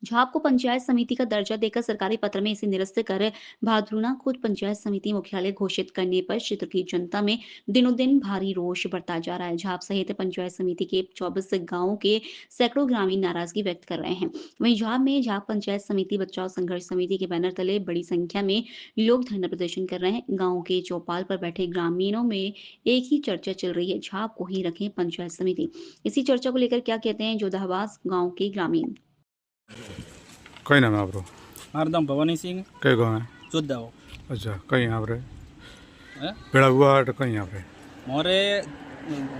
झाप को पंचायत समिति का दर्जा देकर सरकारी पत्र में इसे निरस्त कर भादरूना खुद पंचायत समिति मुख्यालय घोषित करने पर क्षेत्र की जनता में दिनों दिन भारी रोष बढ़ता जा रहा है। झाप सहित पंचायत समिति के 24 गांवों के सैकड़ों ग्रामीण नाराजगी व्यक्त कर रहे हैं। वहीं झाप में झाप पंचायत समिति बचाओ संघर्ष समिति के बैनर तले बड़ी संख्या में लोग धरना प्रदर्शन कर रहे हैं। गाँव के चौपाल पर बैठे ग्रामीणों में एक ही चर्चा चल रही है, झाप को ही रखें पंचायत समिति। इसी चर्चा को लेकर क्या कहते हैं जोधावास गाँव के ग्रामीण। कई नाम है आपको? મારું નામ ભવાની સિંહ कई गाँव है? જોધાઓ अच्छा, कहीं यहाँ पर હે पेड़ा हुआ तो कहीं यहाँ पे मोरे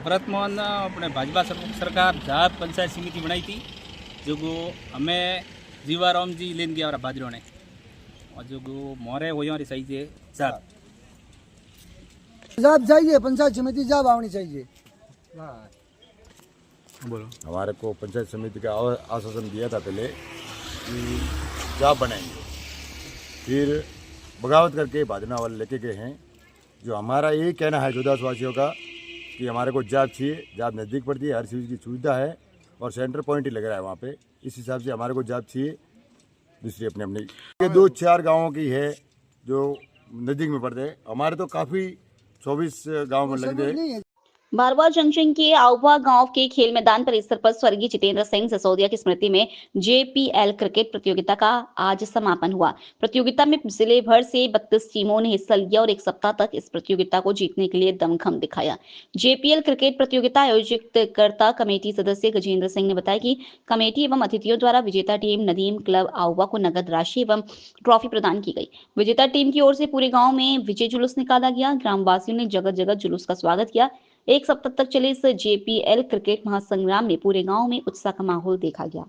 वर्तमान अपने भाजपा सरकार झाप पंचायत समिति बनाई थी जो हमें जीवाराम जी लेन गया भाजरों ने और जो मोरे वो यहाँ सही है झाप जाप चाहिए, पंचायत समिति जाप आनी चाहिए। बोलो। हमारे को पंचायत समिति का आश्वासन दिया था पहले कि जाप बनाएंगे, फिर बगावत करके भाजना वाले लेके गए हैं। जो हमारा यही कहना है जोधास वासियों का कि हमारे को जाप चाहिए। जाप नज़दीक पड़ती है, हर चीज़ की सुविधा है और सेंटर पॉइंट ही लग रहा है वहाँ पे। इस हिसाब से हमारे को जाप चाहिए। दूसरी अपने अपनी ये 2-4 गाँवों की है जो नज़दीक में पड़ते हैं। हमारे तो काफ़ी 24 गाँव में लग गए। मारवा जंक्शन के आउवा गांव के खेल मैदान परिसर पर स्वर्गीय जितेंद्र सिंह सिसोदिया की स्मृति में जेपीएल क्रिकेट प्रतियोगिता का आज समापन हुआ। प्रतियोगिता में जिले भर से 32 टीमों ने हिस्सा लिया और एक सप्ताह तक इस प्रतियोगिता को जीतने के लिए दमखम दिखाया। जेपीएल क्रिकेट प्रतियोगिता आयोजित करता कमेटी सदस्य गजेंद्र सिंह ने बताया कि कमेटी एवं अतिथियों द्वारा विजेता टीम नदीम क्लब आउवा को नगद राशि एवं ट्रॉफी प्रदान की गई। विजेता टीम की ओर से पूरे गाँव में विजय जुलूस निकाला गया। ग्रामवासियों ने जगह जगह जुलूस का स्वागत किया। एक सप्ताह तक चले इस जेपीएल क्रिकेट महासंग्राम में पूरे गांव में उत्साह का माहौल देखा गया।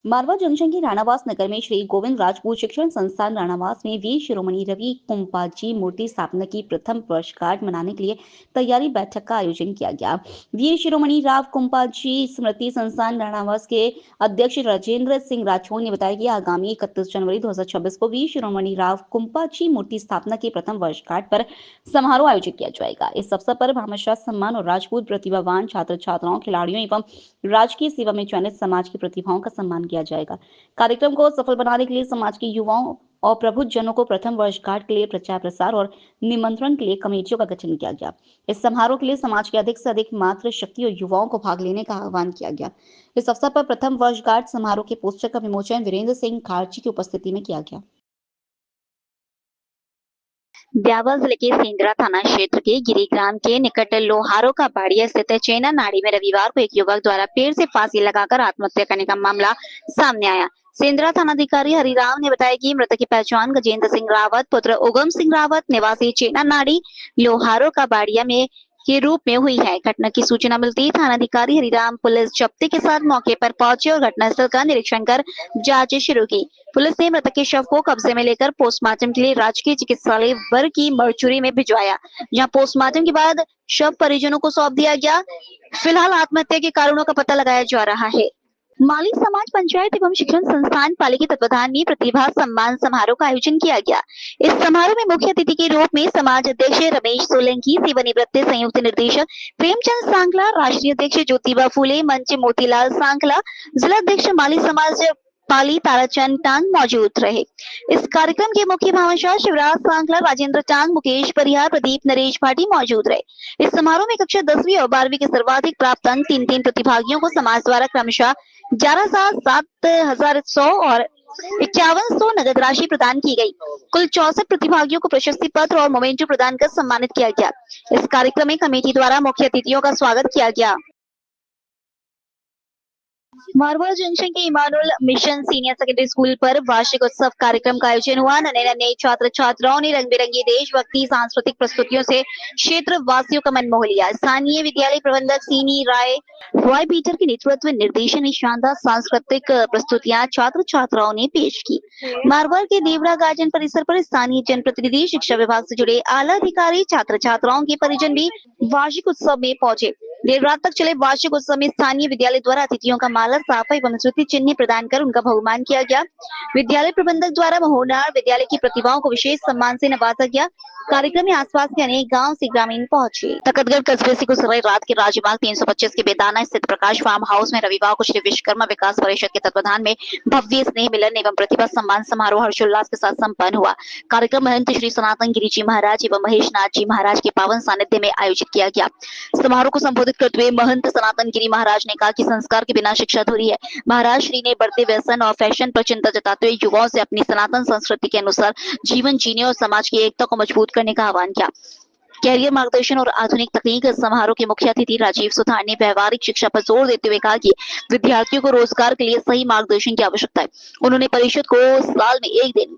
मारवा जंक्शन के राणावास नगर में श्री गोविंद राजपूत शिक्षण संस्थान राणावास में वीर शिरोमणि रवि कुंपाजी मूर्ति स्थापना की प्रथम वर्षगांठ मनाने के लिए तैयारी बैठक का आयोजन किया गया। वीर शिरोमणि राव कुंपाजी स्मृति संस्थान राणावास के अध्यक्ष राजेंद्र सिंह राठौर ने बताया कि आगामी 31 जनवरी 2026 को वीर शिरोमणि राव कुंपाजी मूर्ति स्थापना की प्रथम वर्षगांठ पर समारोह आयोजित किया जाएगा। इस अवसर पर भामाशाह सम्मान और राजपूत प्रतिभावान छात्र छात्राओं खिलाड़ियों एवं राजकीय सेवा में चयनित समाज की प्रतिभाओं का सम्मान किया जाएगा। कार्यक्रम को सफल बनाने के लिए समाज के युवाओं और प्रबुद्ध जनों को प्रथम वर्षगांठ के लिए प्रचार प्रसार और निमंत्रण के लिए कमेटियों का गठन किया गया। इस समारोह के लिए समाज के अधिक से अधिक मात्र शक्ति और युवाओं को भाग लेने का आह्वान किया गया। इस अवसर पर प्रथम वर्षगांठ समारोह के पोस्टर का विमोचन वीरेंद्र सिंह खारची की उपस्थिति में किया गया। ब्यावर जिले के सेंद्रा थाना क्षेत्र के गिरिग्राम के निकट लोहारों का बाड़िया स्थित चैना नाड़ी में रविवार को एक युवक द्वारा पेड़ से फांसी लगाकर आत्महत्या करने का मामला सामने आया। सेंद्रा थानाधिकारी हरिराम ने बताया कि मृतक की पहचान गजेंद्र सिंह रावत पुत्र उगम सिंह रावत निवासी चैना नाड़ी लोहारों का बाड़िया में के रूप में हुई है। घटना की सूचना मिलती ही थानाधिकारी हरिराम पुलिस जब्ती के साथ मौके पर पहुंचे और घटनास्थल का निरीक्षण कर जांच शुरू की। पुलिस ने मृतक के शव को कब्जे में लेकर पोस्टमार्टम के लिए राजकीय चिकित्सालय वर की मर्चुरी में भिजवाया, जहां पोस्टमार्टम के बाद शव परिजनों को सौंप दिया गया। फिलहाल आत्महत्या के कारणों का पता लगाया जा रहा है। माली समाज पंचायत एवं शिक्षण संस्थान पाली के तत्वाधान में प्रतिभा सम्मान समारोह का आयोजन किया गया। इस समारोह में मुख्य अतिथि के रूप में समाज अध्यक्ष रमेश सोलंकी, सेवानिवृत्त संयुक्त निर्देशक प्रेमचंद सांखला, राष्ट्रीय अध्यक्ष ज्योतिबा फूले, मंच मोतीलाल सांखला, जिला अध्यक्ष माली समाज पाली ताराचंद टांग मौजूद रहे। इस कार्यक्रम के मुख्य भामाशाह शिवराज सांखला, राजेंद्र टांग, मुकेश परिहार, प्रदीप नरेश भाटी मौजूद रहे। इस समारोह में कक्षा 10वीं और 12वीं के सर्वाधिक प्राप्त अंक 3-3 प्रतिभागियों को समाज द्वारा क्रमशः 11,000, 7,100 और 5100 नगद राशि प्रदान की गई। कुल 64 प्रतिभागियों को प्रशस्ति पत्र और मोमेंटो प्रदान कर सम्मानित किया गया। इस कार्यक्रम में कमेटी द्वारा मुख्य अतिथियों का स्वागत किया गया। मारवा जंक्शन के Emmanuel mission senior secondary school पर वार्षिक उत्सव कार्यक्रम का आयोजन हुआ। नन्हे छात्र छात्राओं ने रंग बिरंगी देशभक्ति सांस्कृतिक प्रस्तुतियों से क्षेत्र वासियों का मन मोह लिया। स्थानीय विद्यालय प्रबंधक सीनी राय रॉय पीटर के नेतृत्व निर्देशन में शानदार सांस्कृतिक प्रस्तुतियां छात्र छात्राओं ने पेश की। मारवाड़ के देवरा गार्डन परिसर पर स्थानीय जनप्रतिनिधि, शिक्षा विभाग से जुड़े आला अधिकारी, छात्र छात्राओं के परिजन भी वार्षिक उत्सव में पहुंचे। देर रात तक चले वार्षिक उत्सव में स्थानीय विद्यालय द्वारा अतिथियों का माला, साफा एवं स्मृति चिन्ह प्रदान कर उनका बहुमान किया गया। विद्यालय प्रबंधक द्वारा महोनार विद्यालय की प्रतिभाओं को विशेष सम्मान से नवाजा गया। कार्यक्रम में आसपास के अनेक गांव से ग्रामीण पहुंचे। तकतगढ़ कस्बे से गुजर रात के राज्यमार्ग 325 के बेदाना स्थित प्रकाश फार्म हाउस में रविवार को श्री विश्वकर्मा विकास परिषद के तत्वाधान में भव्य स्नेह मिलन एवं प्रतिभा सम्मान समारोह हर्षोल्लास के साथ संपन्न हुआ। कार्यक्रम महंत श्री सनातन गिरी जी महाराज एवं महेश नाथ जी महाराज के पावन सानिध्य में आयोजित किया गया। समारोह को संबोधित करते हुए महंत सनातन गिरी महाराज ने कहा कि संस्कार के बिना शिक्षा अधूरी है। महाराज श्री ने बढ़ते व्यसन और फैशन पर चिंता जताते हुए युवाओं से अपनी सनातन संस्कृति के अनुसार जीवन जीने और समाज की एकता को मजबूत करने का आह्वान किया। कैरियर मार्गदर्शन और आधुनिक तकनीक समारोह के मुख्य अतिथि राजीव सुथार ने व्यवहारिक शिक्षा पर जोर देते हुए कहा कि विद्यार्थियों को रोजगार के लिए सही मार्गदर्शन की आवश्यकता है। उन्होंने परिषद को साल में एक दिन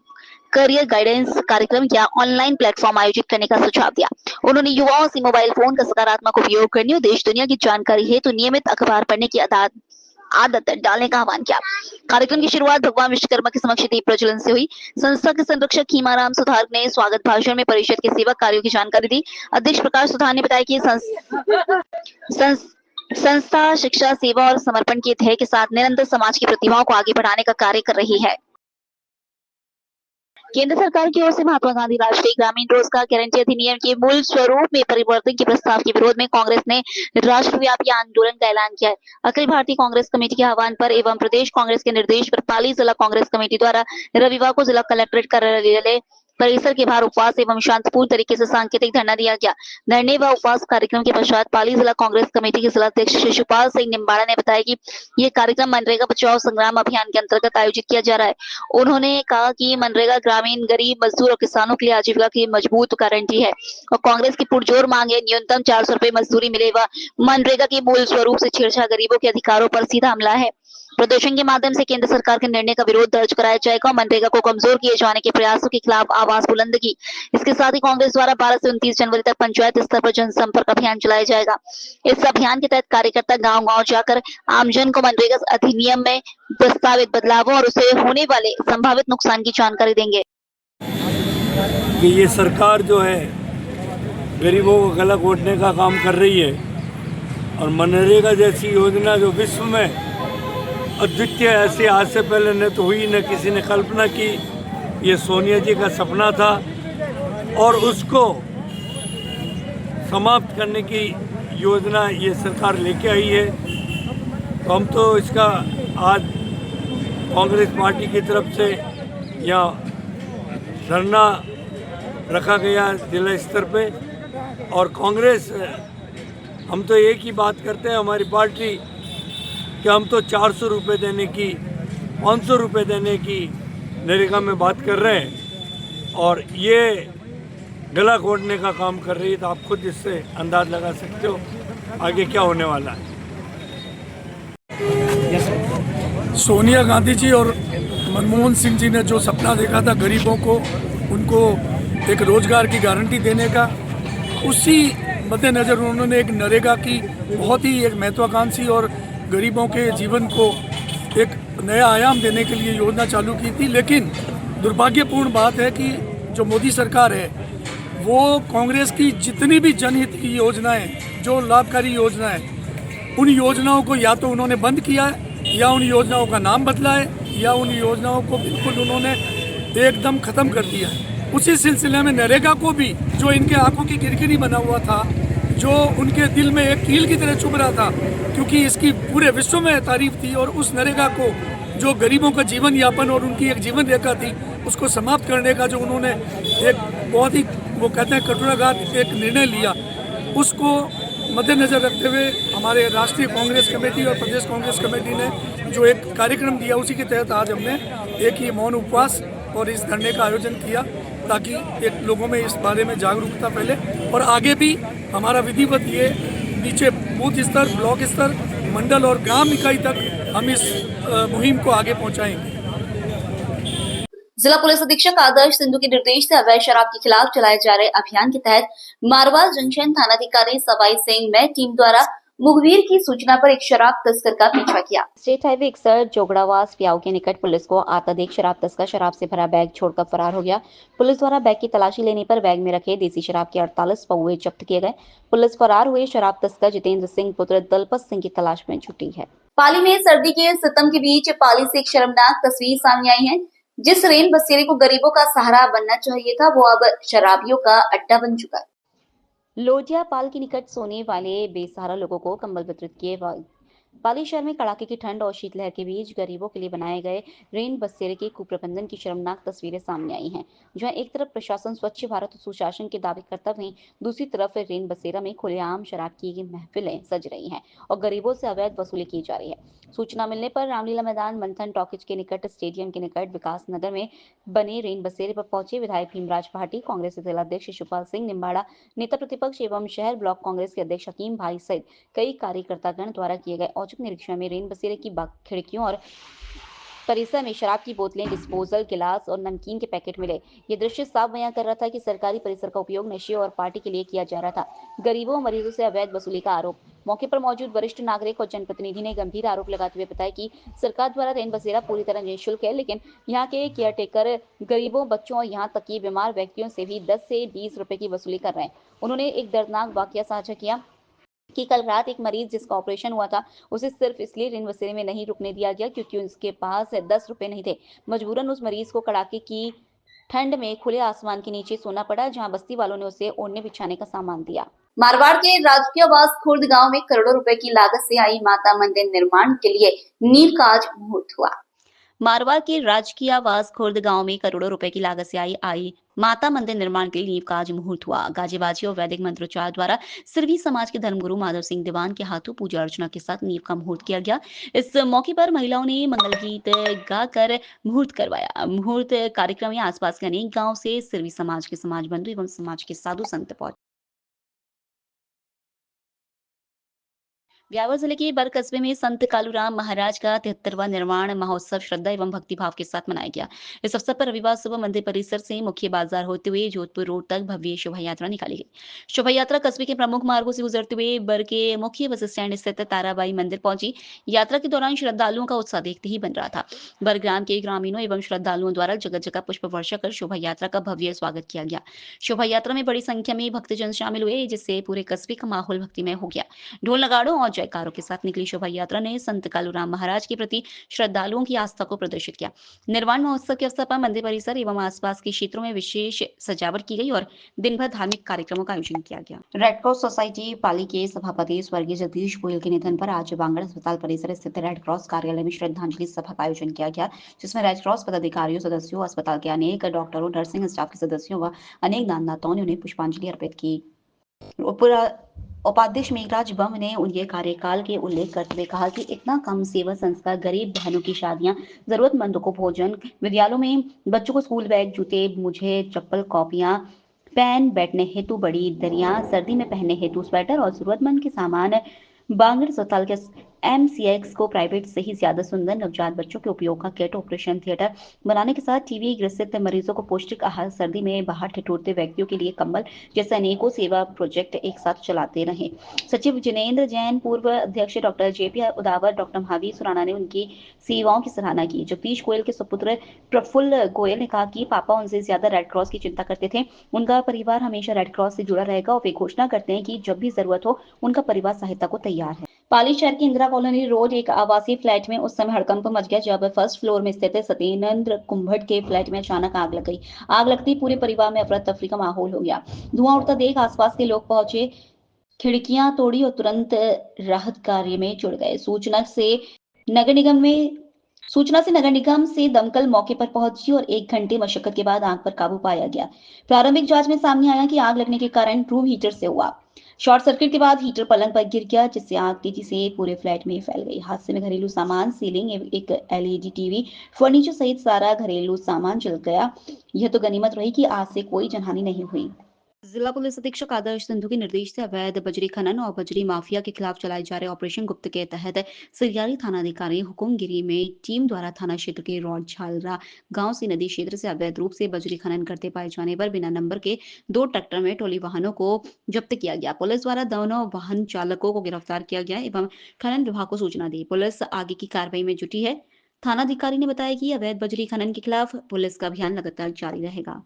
करियर गाइडेंस कार्यक्रम या ऑनलाइन प्लेटफॉर्म आयोजित करने का सुझाव दिया। उन्होंने युवाओं से मोबाइल फोन का सकारात्मक उपयोग करने और देश दुनिया की जानकारी हेतु नियमित अखबार पढ़ने की आदत डालने का आह्वान किया। कार्यक्रम की शुरुआत भगवान विश्वकर्मा के समक्ष दीप प्रज्वलन से हुई। संस्था के संरक्षक खीमाराम सुधार ने स्वागत भाषण में परिषद के सेवक कार्यों की जानकारी दी। अध्यक्ष प्रकाश सुधार ने बताया कि संस्था शिक्षा, सेवा और समर्पण के ध्येय के साथ निरंतर समाज की प्रतिभाओं को आगे बढ़ाने का कार्य कर रही है। केंद्र सरकार की ओर से महात्मा गांधी राष्ट्रीय ग्रामीण रोजगार गारंटी अधिनियम के मूल स्वरूप में परिवर्तन के प्रस्ताव के विरोध में कांग्रेस ने राष्ट्रव्यापी आंदोलन का ऐलान किया है। अखिल भारतीय कांग्रेस कमेटी के आह्वान पर एवं प्रदेश कांग्रेस के निर्देश पर पाली जिला कांग्रेस कमेटी द्वारा रविवार को जिला कलेक्ट्रेट कार्यालय परिसर के बाहर उपवास एवं शांतिपूर्ण तरीके से सांकेतिक धरना दिया गया। धरने व उपवास कार्यक्रम के पश्चात पाली जिला कांग्रेस कमेटी के जिला अध्यक्ष शिशुपाल सिंह निम्बाड़ा ने बताया कि ये कार्यक्रम मनरेगा बचाओ संग्राम अभियान के अंतर्गत आयोजित किया जा रहा है। उन्होंने कहा कि मनरेगा ग्रामीण गरीब मजदूर और किसानों के लिए आजीविका की मजबूत गारंटी है और कांग्रेस की पुरजोर मांग है न्यूनतम 400 रुपए मजदूरी मिले व मनरेगा के मूल स्वरूप से छेड़छाड़ गरीबों के अधिकारों पर सीधा हमला है। प्रदर्शन के माध्यम से केंद्र सरकार के निर्णय का विरोध दर्ज कराया जाएगा और मनरेगा को कमजोर किए जाने के प्रयासों के खिलाफ आवाज बुलंद की। इसके साथ ही कांग्रेस द्वारा 12 से 29 जनवरी तक पंचायत स्तर पर जनसंपर्क अभियान चलाया जाएगा। इस अभियान के तहत कार्यकर्ता गांव-गांव जाकर आमजन को मनरेगा अधिनियम में प्रस्तावित बदलावों और उसे होने वाले संभावित नुकसान की जानकारी देंगे। कि ये सरकार जो है गरीबों को गला घोटने का काम कर रही है और मनरेगा जैसी योजना जो विश्व में अद्वितीय ऐसी आज से पहले न तो हुई न किसी ने कल्पना की। ये सोनिया जी का सपना था और उसको समाप्त करने की योजना ये सरकार लेके आई है। तो हम तो इसका आज कांग्रेस पार्टी की तरफ से यहाँ धरना रखा गया जिला स्तर पे और कांग्रेस हम तो एक ही बात करते हैं हमारी पार्टी कि हम तो 400 रुपये देने की 500 रुपये देने की नरेगा में बात कर रहे हैं और ये गला घोटने का काम कर रही है। तो आप खुद इससे अंदाज लगा सकते हो आगे क्या होने वाला है। सोनिया गांधी जी और मनमोहन सिंह जी ने जो सपना देखा था गरीबों को उनको एक रोजगार की गारंटी देने का, उसी मद्देनज़र उन्होंने एक नरेगा की बहुत ही एक महत्वाकांक्षी और गरीबों के जीवन को एक नया आयाम देने के लिए योजना चालू की थी। लेकिन दुर्भाग्यपूर्ण बात है कि जो मोदी सरकार है वो कांग्रेस की जितनी भी जनहित की योजनाएं, जो लाभकारी योजनाएं, उन योजनाओं को या तो उन्होंने बंद किया है या उन योजनाओं का नाम बदला है या उन योजनाओं को बिल्कुल उन्होंने एकदम ख़त्म कर दिया है। उसी सिलसिले में नरेगा को भी जो इनके आंखों की किरकिरी बना हुआ था, जो उनके दिल में एक कील की तरह चुभ रहा था क्योंकि इसकी पूरे विश्व में तारीफ थी और उस नरेगा को जो गरीबों का जीवन यापन और उनकी एक जीवन रेखा थी उसको समाप्त करने का जो उन्होंने एक बहुत ही वो कहते हैं कटुराघात एक निर्णय लिया, उसको मद्देनज़र रखते हुए हमारे राष्ट्रीय कांग्रेस कमेटी और प्रदेश कांग्रेस कमेटी ने जो एक कार्यक्रम दिया उसी के तहत आज हमने एक ही मौन उपवास और इस धरने का आयोजन किया ताकि एक लोगों में इस बारे में जागरूकता फैले और आगे भी हमारा विधिवत ये नीचे बूथ स्तर, ब्लॉक स्तर, मंडल और ग्राम इकाई तक हम इस मुहिम को आगे पहुंचाएंगे। जिला पुलिस अधीक्षक आदर्श सिंधु के निर्देश से अवैध शराब के खिलाफ चलाए जा रहे अभियान के तहत मारवाल जंक्शन थानाधिकारी सवाई सिंह में टीम द्वारा मुखबिर की सूचना पर एक शराब तस्कर का पीछा किया। स्टेट हाईवे 61 जोगड़ावास प्याऊ के निकट पुलिस को आताधिक शराब तस्कर शराब से भरा बैग छोड़कर फरार हो गया। पुलिस द्वारा बैग की तलाशी लेने पर बैग में रखे देसी शराब के 48 पौवे जब्त किए गए। पुलिस फरार हुए शराब तस्कर जितेंद्र सिंह पुत्र दलपत सिंह की तलाश में छुटी है। पाली में सर्दी के सितम के बीच पाली से एक शर्मनाक तस्वीर सामने आई है। जिस रेन बसेरे को गरीबों का सहारा बनना चाहिए था, वो अब शराबियों का अड्डा बन चुका है। लोटिया पाल के निकट सोने वाले बेसहारा लोगों को कंबल वितरित किए। पाली शहर में कड़ाके की ठंड और शीतलहर के बीच गरीबों के लिए बनाए गए रेन बसेरे के कुप्रबंधन की शर्मनाक तस्वीरें सामने आई हैं, जहां एक तरफ प्रशासन स्वच्छ भारत और सुशासन के दावे करता वहीं दूसरी तरफ रेन बसेरा में खुलेआम शराब की महफिलें सज रही हैं और गरीबों से अवैध वसूली की जा रही है। सूचना मिलने पर रामलीला मैदान मंथन टॉकीज के निकट स्टेडियम के निकट विकास नगर में बने रेन बसेरे पर पहुंचे विधायक भीमराज भाटी, कांग्रेस जिलाध्यक्ष शिवपाल सिंह निम्बाड़ा, नेता प्रतिपक्ष एवं शहर ब्लॉक कांग्रेस के अध्यक्ष हकीम भाई सहित कई कार्यकर्तागण द्वारा किए गए औचक निरीक्षण में रेन बसेरे की खिड़कियों और परिसर में शराब की बोतलें, डिस्पोजल गिलास और नमकीन के पैकेट मिले। ये दृश्य साफ बयां कर रहा था कि सरकारी परिसर का उपयोग नशे और पार्टी के लिए किया जा रहा था। गरीबों और मरीजों से अवैध वसूली का आरोप। मौके पर मौजूद वरिष्ठ नागरिक और जनप्रतिनिधि ने गंभीर आरोप लगाते हुए बताया कि सरकार द्वारा रेन बसेरा पूरी तरह निःशुल्क है, लेकिन यहाँ के केयरटेकर गरीबों, बच्चों और यहाँ तक कि बीमार व्यक्तियों से भी 10 से 20 रुपए की वसूली कर रहे हैं। उन्होंने एक दर्दनाक वाकया साझा किया कि कल रात एक मरीज जिसका ऑपरेशन हुआ था, उसे सिर्फ इसलिए रेन बसेरे में नहीं रुकने दिया गया क्योंकि उसके पास 10 रुपए नहीं थे। मजबूरन उस मरीज को कड़ाके की ठंड में खुले आसमान के नीचे सोना पड़ा, जहां बस्ती वालों ने उसे ओढ़ने बिछाने का सामान दिया। मारवाड़ के राजकीय आवास खुर्द गांव में करोड़ों रुपए की लागत से आई माता मंदिर निर्माण के लिए नींव का आज मुहूर्त हुआ। मारवाड़ के राजकीय आवास खुर्द गांव में करोड़ों रुपए की लागत से आई माता मंदिर निर्माण के लिए नींव का आज मुहूर्त हुआ। गाजीबाजी और वैदिक मंत्रोच्चार द्वारा सिरवी समाज के धर्मगुरु माधव सिंह दीवान के हाथों पूजा अर्चना के साथ नींव का मुहूर्त किया गया। इस मौके पर महिलाओं ने मंगल गीत गाकर मुहूर्त करवाया। मुहूर्त कार्यक्रम में आसपास के अनेक गाँव से सिरवी समाज के समाज बंधु एवं समाज के साधु संत पहुंचे। ब्यावर जिले के बर कस्बे में संत कालूराम महाराज का 73वां निर्वाण महोत्सव श्रद्धा एवं भक्तिभाव के साथ मनाया गया। इस अवसर पर रविवार सुबह मंदिर परिसर से मुख्य बाजार होते हुए जोधपुर रोड तक भव्य शोभा यात्रा निकाली गई। शोभा यात्रा कस्बे के प्रमुख मार्गों से गुजरते हुए बर के मुख्य बस स्टैंड स्थित ताराबाई मंदिर पहुंची। यात्रा के दौरान श्रद्धालुओं का उत्साह देखते ही बन रहा था। बर ग्राम के ग्रामीणों एवं श्रद्धालुओं द्वारा जगह जगह पुष्प वर्षा कर शोभा यात्रा का भव्य स्वागत किया गया। शोभा यात्रा में बड़ी संख्या में भक्तजन शामिल हुए, जिससे पूरे कस्बे का माहौल भक्तिमय हो गया। ढोल नगाड़ों और जयकारों के साथ निकली शोभा यात्रा ने संत कालूराम महाराज के प्रति श्रद्धालुओं की आस्था को प्रदर्शित किया। निर्वाण महोत्सव के अवसर पर मंदिर परिसर एवं आसपास के क्षेत्रों में विशेष सजावट की गई और दिन भर धार्मिक कार्यक्रमों का आयोजन किया गया। रेड क्रॉस सोसाइटी पाली के सभापति स्वर्गीय जगदीश गोयल के निधन पर आज बांगड़ अस्पताल परिसर स्थित रेड क्रॉस कार्यालय में श्रद्धांजलि सभा का आयोजन किया गया, जिसमें रेड क्रॉस पदाधिकारियों, सदस्यों, अस्पताल के अनेक डॉक्टरों, नर्सिंग स्टाफ के सदस्यों व अनेक दानदाताओं ने उन्हें पुष्पांजलि अर्पित की। उपाध्यक्ष मेघराज बम ने उनके कार्यकाल के उल्लेख करते हुए कहा कि इतना कम सेवा संस्कार, गरीब बहनों की शादियां, जरूरतमंदों को भोजन, विद्यालयों में बच्चों को स्कूल बैग, जूते, मुझे चप्पल, कॉपियां, पेन, बैठने हेतु बड़ी दरियां, सर्दी में पहनने हेतु स्वेटर और जरूरतमंद के सामान बांगड़ अस्पताल के MCX को प्राइवेट से ही ज्यादा सुंदर नवजात बच्चों के उपयोग का किट, ऑपरेशन थिएटर बनाने के साथ टीबी ग्रसित मरीजों को पौष्टिक आहार, सर्दी में बाहर ठिठुरते व्यक्तियों के लिए कंबल जैसे अनेकों सेवा प्रोजेक्ट एक साथ चलाते रहे। सचिव जिनेंद्र जैन, पूर्व अध्यक्ष doctor JP Udawar, doctor Mahavir Surana ने उनकी सेवाओं की सराहना की। जगदीश गोयल के सुपुत्र प्रफुल्ल गोयल ने कहा कि पापा उनसे ज्यादा रेड क्रॉस की चिंता करते थे। उनका परिवार हमेशा रेड क्रॉस से जुड़ा रहेगा और वे घोषणा करते हैं कि जब भी जरूरत हो उनका परिवार सहायता को तैयार है। पाली शहर की इंदिरा कॉलोनी रोड एक आवासीय फ्लैट में उस समय हड़कंप मच गया जब फर्स्ट फ्लोर में स्थित सत्येंद्र कुंभट के फ्लैट में अचानक आग लग गई। आग लगती पूरे परिवार में अफरा तफरी का माहौल हो गया। धुआं उड़ता देख आसपास के लोग पहुंचे, खिड़कियां तोड़ी और तुरंत राहत कार्य में जुड़ गए। सूचना से नगर निगम से दमकल मौके पर पहुंची और 1 घंटे मशक्कत के बाद आग पर काबू पाया गया। प्रारंभिक जांच में सामने आया कि आग लगने के कारण रूम हीटर से हुआ। शॉर्ट सर्किट के बाद हीटर पलंग पर गिर गया, जिससे आग तेजी से पूरे फ्लैट में फैल गई। हादसे में घरेलू सामान, सीलिंग, एक LED टीवी, फर्नीचर सहित सारा घरेलू सामान जल गया। यह तो गनीमत रही कि आग से कोई जनहानि नहीं हुई। जिला पुलिस अधीक्षक आदर्श सिंधु के निर्देश से अवैध बजरी खनन और बजरी माफिया के खिलाफ चलाए जा रहे ऑपरेशन गुप्त के तहत सिरियारी थानाधिकारी हुकुमगिरी में टीम द्वारा थाना क्षेत्र के रौड झालरा गांव से नदी क्षेत्र से अवैध रूप से बजरी खनन करते पाए जाने पर बिना नंबर के 2 ट्रैक्टर में टोली वाहनों को जब्त किया गया। पुलिस द्वारा दोनों वाहन चालकों को गिरफ्तार किया गया एवं खनन विभाग को सूचना दी। पुलिस आगे की कार्रवाई में जुटी है। थानाधिकारी ने बताया कि अवैध बजरी खनन के खिलाफ पुलिस का अभियान लगातार जारी रहेगा।